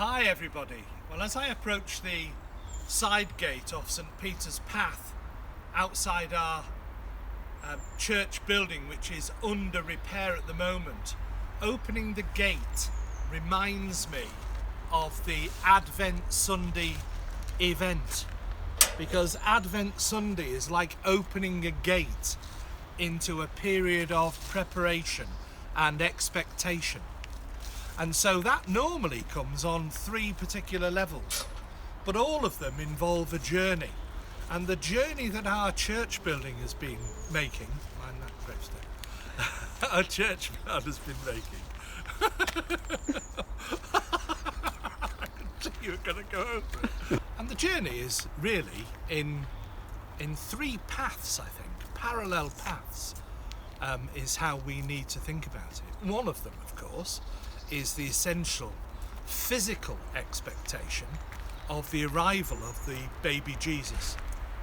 Hi everybody. Well, as I approach the side gate of St. Peter's Path outside our church building, which is under repair at the moment, opening the gate reminds me of the Advent Sunday event, because Advent Sunday is like opening a gate into a period of preparation and expectation. And so that normally comes on three particular levels, but all of them involve a journey. And the journey that our church building has been making, mind that gravestone, our church building has been making. I could see you were going to go over it. And the journey is really in three paths, I think, parallel paths, is how we need to think about it. One of them, of course, is the essential physical expectation of the arrival of the baby Jesus,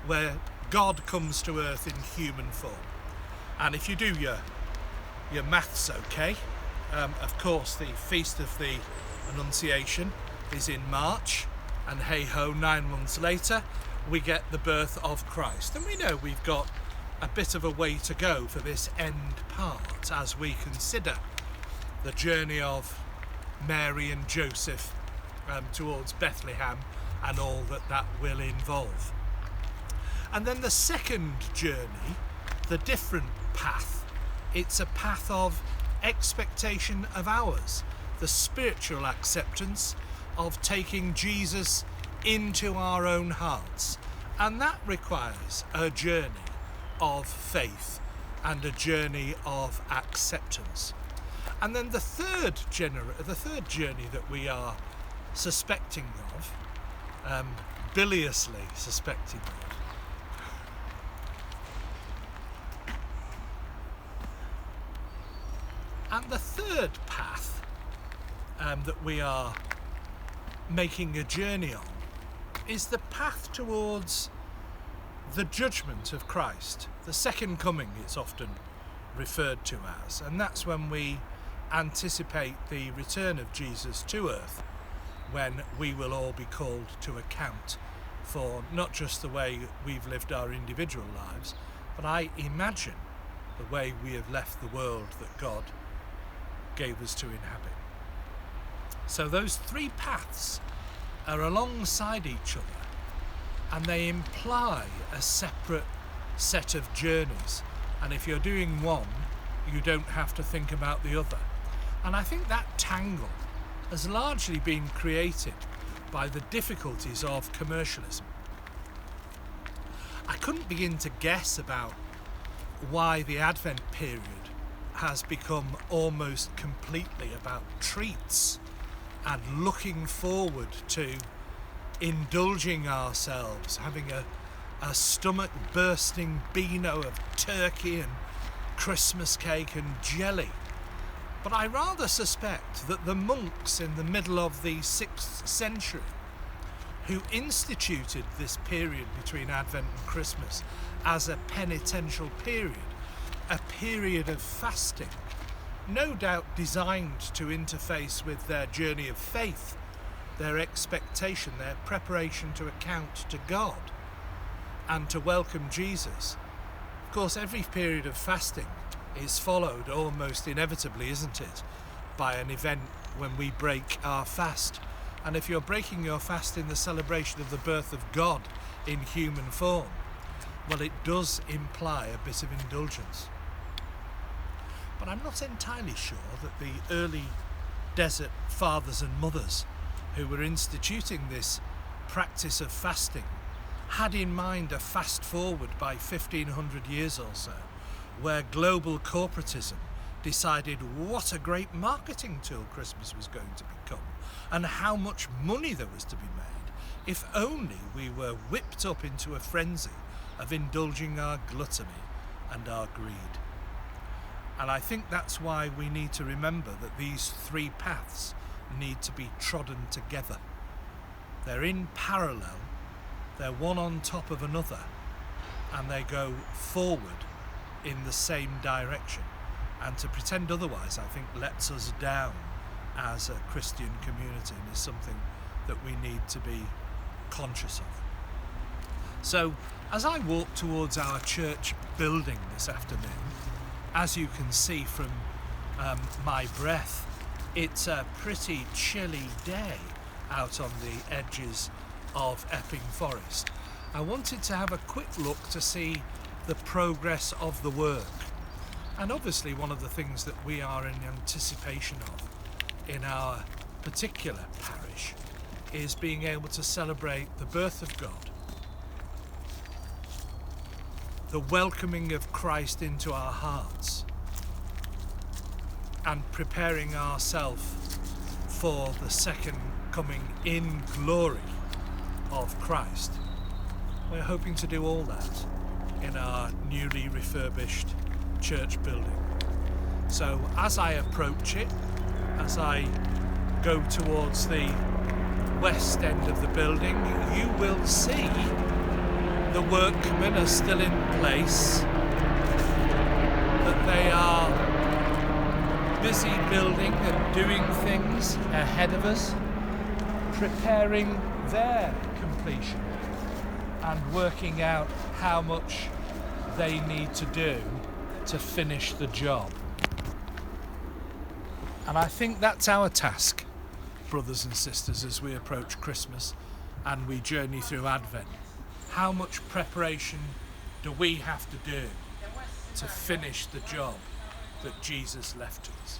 where God comes to earth in human form. And if you do your maths okay, of course the Feast of the Annunciation is in March, and hey ho, 9 months later we get the birth of Christ. And we know we've got a bit of a way to go for this end part as we consider the journey of Mary and Joseph towards Bethlehem and all that will involve. And then the second journey, the different path, it's a path of expectation of ours, the spiritual acceptance of taking Jesus into our own hearts. And that requires a journey of faith and a journey of acceptance. And then the third journey that we are suspecting of, biliously suspecting of, and the third path that we are making a journey on is the path towards the judgment of Christ. The second coming, it's often referred to as, and that's when we anticipate the return of Jesus to earth, when we will all be called to account for not just the way we've lived our individual lives, but I imagine the way we have left the world that God gave us to inhabit. So those three paths are alongside each other, and they imply a separate set of journeys. And if you're doing one, you don't have to think about the other. And I think that tangle has largely been created by the difficulties of commercialism. I couldn't begin to guess about why the Advent period has become almost completely about treats and looking forward to indulging ourselves, having a stomach bursting beano of turkey and Christmas cake and jelly. But I rather suspect that the monks in the middle of the 6th century, who instituted this period between Advent and Christmas as a penitential period, a period of fasting, no doubt designed to interface with their journey of faith, their expectation, their preparation to account to God and to welcome Jesus. Of course, every period of fasting is followed almost inevitably, isn't it, by an event when we break our fast. And if you're breaking your fast in the celebration of the birth of God in human form, well, it does imply a bit of indulgence. But I'm not entirely sure that the early desert fathers and mothers who were instituting this practice of fasting had in mind a fast forward by 1500 years or so, where global corporatism decided what a great marketing tool Christmas was going to become and how much money there was to be made if only we were whipped up into a frenzy of indulging our gluttony and our greed. And I think that's why we need to remember that these three paths need to be trodden together. They're in parallel, they're one on top of another, and they go forward in the same direction. And to pretend otherwise, I think, lets us down as a Christian community, and is something that we need to be conscious of. So as I walk towards our church building this afternoon, as you can see from my breath, it's a pretty chilly day out on the edges of Epping Forest. I wanted to have a quick look to see the progress of the work. And obviously one of the things that we are in anticipation of in our particular parish is being able to celebrate the birth of God, the welcoming of Christ into our hearts, and preparing ourselves for the second coming in glory of Christ. We're hoping to do all that in our newly refurbished church building. So as I approach it, as I go towards the west end of the building, you will see the workmen are still in place, that they are busy building and doing things ahead of us, preparing their completion and working out how much they need to do to finish the job. And I think that's our task, brothers and sisters, as we approach Christmas and we journey through Advent. How much preparation do we have to do to finish the job that Jesus left to us?